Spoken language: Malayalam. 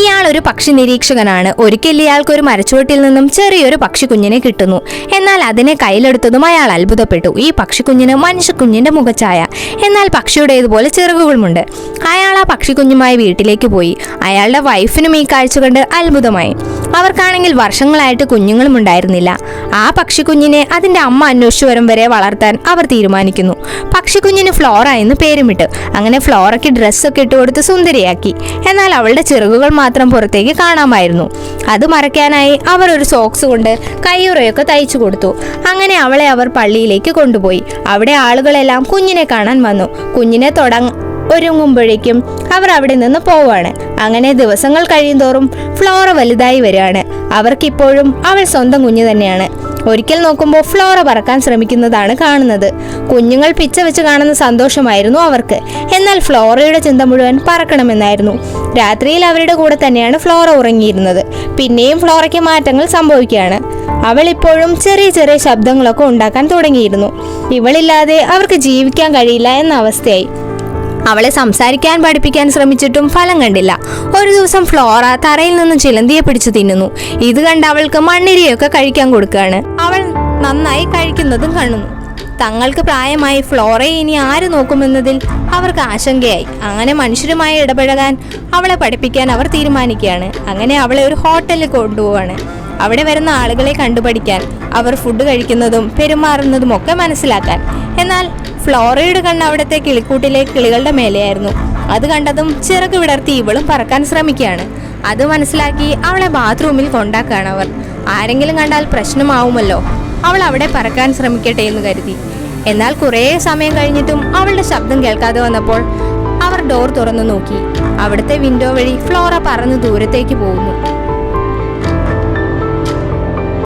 ഇയാൾ ഒരു പക്ഷി നിരീക്ഷകനാണ്. ഒരിക്കൽ ഇയാൾക്ക് ഒരു മരച്ചുവട്ടിൽ നിന്നും ചെറിയൊരു പക്ഷിക്കുഞ്ഞിനെ കിട്ടുന്നു. എന്നാൽ അതിനെ കയ്യിലെടുത്തതും അയാൾ അത്ഭുതപ്പെട്ടു. ഈ പക്ഷിക്കുഞ്ഞിന് മനുഷ്യക്കുഞ്ഞിന്റെ മുഖഛായ, എന്നാൽ പക്ഷിയുടേതുപോലെ ചിറകുകളുമുണ്ട്. അയാൾ ആ പക്ഷിക്കുഞ്ഞുമായി വീട്ടിലേക്ക് പോയി. അയാളുടെ വൈഫിനും ഈ കാഴ്ച കണ്ട് അത്ഭുതമായി. അവർക്കാണെങ്കിൽ വർഷങ്ങളായിട്ട് കുഞ്ഞുങ്ങളും ഉണ്ടായിരുന്നില്ല. ആ പക്ഷിക്കുഞ്ഞിനെ അതിന്റെ അമ്മ അന്വേഷിച്ചു വരും വരെ വളർത്താൻ അവർ തീരുമാനിക്കുന്നു. പക്ഷിക്കുഞ്ഞിന് ഫ്ലോറ എന്ന് പേരുമിട്ടു. അങ്ങനെ ഫ്ലോറയ്ക്ക് ഡ്രസ്സൊക്കെ ഇട്ടുകൊടുത്ത് സുന്ദരിയാക്കി. എന്നാൽ അവളുടെ ചിറകുകൾ മാത്രം പുറത്തേക്ക് കാണാമായിരുന്നു. അത് മറയ്ക്കാനായി അവർ ഒരു സോക്സ് കൊണ്ട് കയ്യുറയൊക്കെ തയ്ച്ചു കൊടുത്തു. അങ്ങനെ അവളെ അവർ പള്ളിയിലേക്ക് കൊണ്ടുപോയി. അവിടെ ആളുകളെല്ലാം കുഞ്ഞിനെ കാണാൻ വന്നു. കുഞ്ഞിനെ ഒരുങ്ങുമ്പോഴേക്കും അവർ അവിടെ നിന്ന് പോവാണ്. അങ്ങനെ ദിവസങ്ങൾ കഴിയുന്തോറും ഫ്ലോറ വലുതായി വരികയാണ്. അവർക്കിപ്പോഴും അവൾ സ്വന്തം കുഞ്ഞു തന്നെയാണ്. ഒരിക്കൽ നോക്കുമ്പോൾ ഫ്ലോറ പറക്കാൻ ശ്രമിക്കുന്നതാണ് കാണുന്നത്. കുഞ്ഞുങ്ങൾ പിച്ച വെച്ച് കാണുന്ന സന്തോഷമായിരുന്നു അവർക്ക്. എന്നാൽ ഫ്ലോറയുടെ ചിന്ത മുഴുവൻ പറക്കണമെന്നായിരുന്നു. രാത്രിയിൽ അവരുടെ കൂടെ തന്നെയാണ് ഫ്ലോറ ഉറങ്ങിയിരുന്നത്. പിന്നെയും ഫ്ലോറയ്ക്ക് മാറ്റങ്ങൾ സംഭവിക്കുകയാണ്. അവൾ ഇപ്പോഴും ചെറിയ ചെറിയ ശബ്ദങ്ങളൊക്കെ ഉണ്ടാക്കാൻ തുടങ്ങിയിരുന്നു. ഇവളില്ലാതെ അവർക്ക് ജീവിക്കാൻ കഴിയില്ല എന്ന അവസ്ഥയായി. അവളെ സംസാരിക്കാൻ പഠിപ്പിക്കാൻ ശ്രമിച്ചിട്ടും ഫലം കണ്ടില്ല. ഒരു ദിവസം ഫ്ലോറ തറയിൽ നിന്ന് ചിലന്തിയെ പിടിച്ചു തിന്നുന്നു. ഇത് കണ്ട് അവൾക്ക് മണ്ണിരയൊക്കെ കഴിക്കാൻ കൊടുക്കുകയാണ്. അവൾ നന്നായി കഴിക്കുന്നതും കാണുന്നു. തങ്ങൾക്ക് പ്രായമായി ഫ്ലോറയെ ഇനി ആര് നോക്കുമെന്നതിൽ അവർക്ക് ആശങ്കയായി. അങ്ങനെ മനുഷ്യരുമായി ഇടപഴകാൻ അവളെ പഠിപ്പിക്കാൻ അവർ തീരുമാനിക്കുകയാണ്. അങ്ങനെ അവളെ ഒരു ഹോട്ടലിൽ കൊണ്ടുപോവാണ്. അവിടെ വരുന്ന ആളുകളെ കണ്ടുപഠിക്കാൻ, അവർ ഫുഡ് കഴിക്കുന്നതും പെരുമാറുന്നതും ഒക്കെ മനസ്സിലാക്കാൻ. എന്നാൽ ഫ്ലോറയുടെ കണ്ണ് അവിടുത്തെ കിളിക്കൂട്ടിലെ കിളികളുടെ മേലെയായിരുന്നു. അത് കണ്ടതും ചിറക് വിടർത്തി ഇവളും പറക്കാൻ ശ്രമിക്കുകയാണ്. അത് മനസ്സിലാക്കി അവളെ ബാത്റൂമിൽ കൊണ്ടാക്കുകയാണ് അവർ. ആരെങ്കിലും കണ്ടാൽ പ്രശ്നമാവുമല്ലോ, അവൾ അവിടെ പറക്കാൻ ശ്രമിക്കട്ടെ എന്ന് കരുതി. എന്നാൽ കുറേ സമയം കഴിഞ്ഞിട്ടും അവളുടെ ശബ്ദം കേൾക്കാതെ വന്നപ്പോൾ അവർ ഡോർ തുറന്നു നോക്കി. അവിടുത്തെ വിൻഡോ വഴി ഫ്ലോറ പറന്ന് ദൂരത്തേക്ക് പോകുന്നു.